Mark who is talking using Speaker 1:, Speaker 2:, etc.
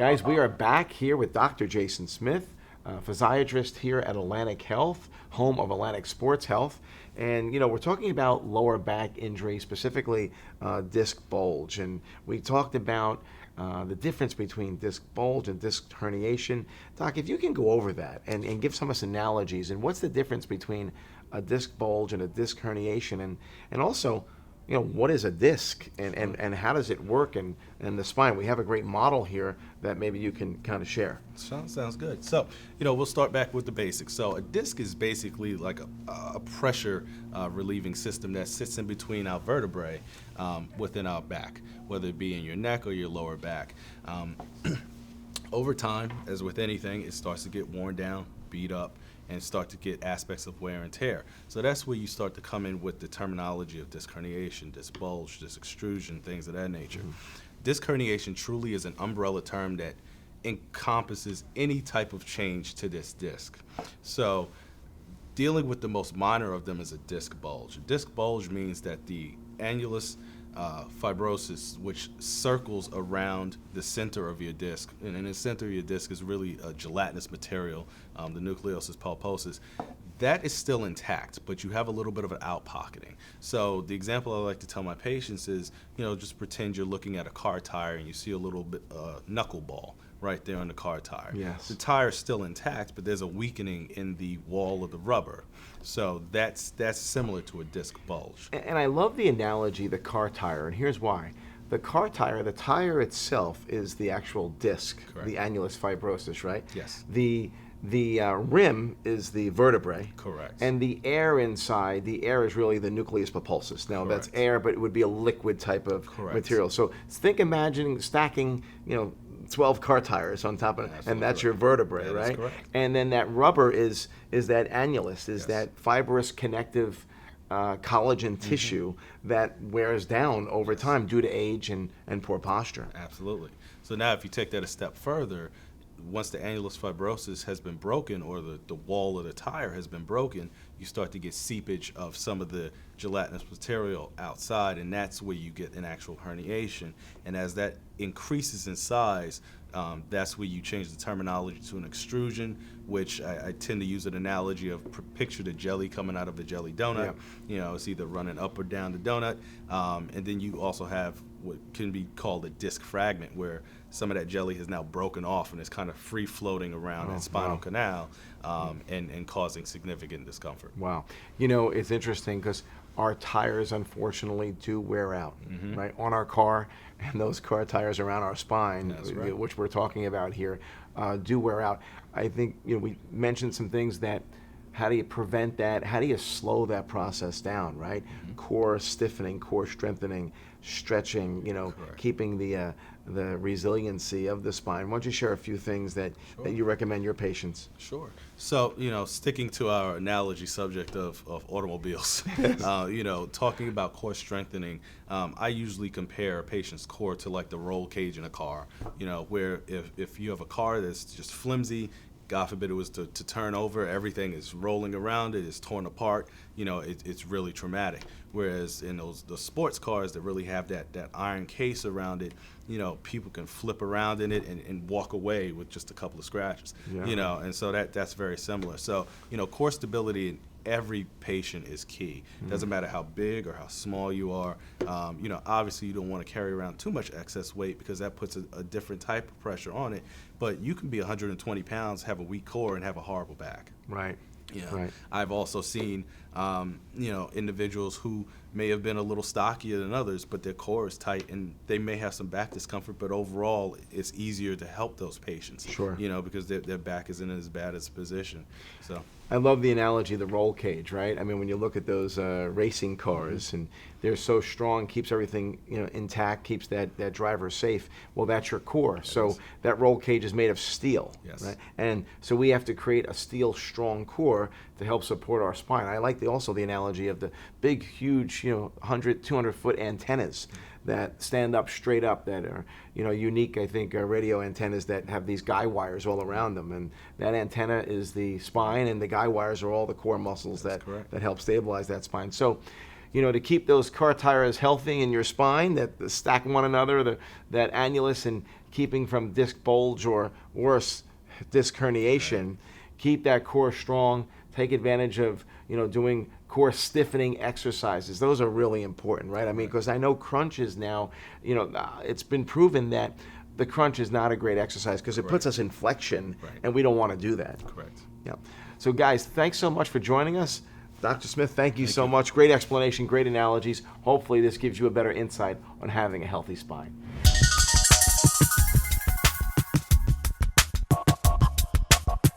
Speaker 1: Guys, we are back here with Dr. Jason Smith, physiatrist here at Atlantic Health, home of Atlantic Sports Health. And, we're talking about lower back injury, specifically disc bulge. And we talked about the difference between disc bulge and disc herniation. Doc, if you can go over that and give some of us analogies, and what's the difference between a disc bulge and a disc herniation, and also, what is a disc and how does it work in the spine? We have a great model here that maybe you can kind of share.
Speaker 2: Sounds good. So, we'll start back with the basics. So a disc is basically like a pressure relieving system that sits in between our vertebrae within our back, whether it be in your neck or your lower back. Over time, as with anything, it starts to get worn down, beat up, and start to get aspects of wear and tear. So that's where you start to come in with the terminology of disc herniation, disc bulge, disc extrusion, things of that nature. Disc herniation truly is an umbrella term that encompasses any type of change to this disc. So dealing with the most minor of them is a disc bulge. A disc bulge means that the annulus fibrosis, which circles around the center of your disc, and in the center of your disc is really a gelatinous material, the nucleus pulposus. That is still intact, but you have a little bit of an outpocketing. So the example I like to tell my patients is, just pretend you're looking at a car tire and you see a little bit knuckleball right there on the car tire.
Speaker 1: Yes.
Speaker 2: The tire is still intact, but there's a weakening in the wall of the rubber. So that's similar to a disc bulge.
Speaker 1: And I love the analogy, the car tire, and here's why. The car tire, the tire itself is the actual disc,
Speaker 2: Correct.
Speaker 1: the annulus fibrosis, right?
Speaker 2: Yes.
Speaker 1: The rim is the vertebrae.
Speaker 2: Correct.
Speaker 1: And the air inside, the air is really the nucleus pulposus. Now that's
Speaker 2: Correct.
Speaker 1: air, but it would be a liquid type of
Speaker 2: Correct.
Speaker 1: material. So imagining stacking, 12 car tires on top of it,
Speaker 2: Absolutely
Speaker 1: and that's
Speaker 2: right.
Speaker 1: your vertebrae,
Speaker 2: That is
Speaker 1: right?
Speaker 2: correct.
Speaker 1: And then that rubber is that annulus, is
Speaker 2: Yes.
Speaker 1: that fibrous connective collagen tissue that wears down over time due to age and poor posture.
Speaker 2: Absolutely. So now if you take that a step further, once the annulus fibrosis has been broken, or the wall of the tire has been broken, you start to get seepage of some of the gelatinous material outside, and that's where you get an actual herniation. And as that increases in size, that's where you change the terminology to an extrusion, which I tend to use an analogy of picture the jelly coming out of a jelly donut. It's either running up or down the donut. And then you also have what can be called a disc fragment, where some of that jelly has now broken off and is kind of free floating around that spinal canal and causing significant discomfort.
Speaker 1: Wow. It's interesting because our tires unfortunately do wear out, right? On our car, and those car tires around our spine,
Speaker 2: That's right.
Speaker 1: which we're talking about here, do wear out. I think, we mentioned some things that, how do you prevent that? How do you slow that process down, right? Core stiffening, core strengthening, stretching,
Speaker 2: Correct.
Speaker 1: keeping the resiliency of the spine. Why don't you share a few things that you recommend your patients?
Speaker 2: Sure. So, sticking to our analogy subject of automobiles, talking about core strengthening, I usually compare a patient's core to like the roll cage in a car, where if you have a car that's just flimsy, God forbid it was to turn over, everything is rolling around it, it's torn apart, it's really traumatic. Whereas in the sports cars that really have that iron case around it, people can flip around in it and walk away with just a couple of scratches, and so that's very similar. So, core stability in every patient is key. Doesn't matter how big or how small you are. Obviously you don't want to carry around too much excess weight because that puts a different type of pressure on it. But you can be 120 pounds, have a weak core, and have a horrible back.
Speaker 1: Right. Right.
Speaker 2: I've also seen, individuals who may have been a little stockier than others, but their core is tight and they may have some back discomfort, but overall it's easier to help those patients.
Speaker 1: Sure.
Speaker 2: Because their back isn't in as bad as position. So.
Speaker 1: I love the analogy, the roll cage, right? I mean, when you look at those racing cars and they're so strong, keeps everything intact, keeps that driver safe. Well, that's your core. So that roll cage is made of steel, right? And so we have to create a steel strong core to help support our spine. I like also the analogy of the big, huge, 100, 200-foot antennas that stand up straight up, that are unique, I think, radio antennas that have these guy wires all around them, and that antenna is the spine, and the guy wires are all the core muscles that help stabilize that spine. So to keep those car tires healthy in your spine, that stack one another, that annulus, and keeping from disc bulge or worse, disc herniation.
Speaker 2: Right.
Speaker 1: Keep that core strong. Take advantage of doing core stiffening exercises. Those are really important, right? I mean, because I know crunches now, it's been proven that the crunch is not a great exercise because it puts us in flexion, and we don't want to do that.
Speaker 2: Correct.
Speaker 1: Yeah. So guys, thanks so much for joining us. Dr. Smith, thank you so much. Great explanation, great analogies. Hopefully this gives you a better insight on having a healthy spine.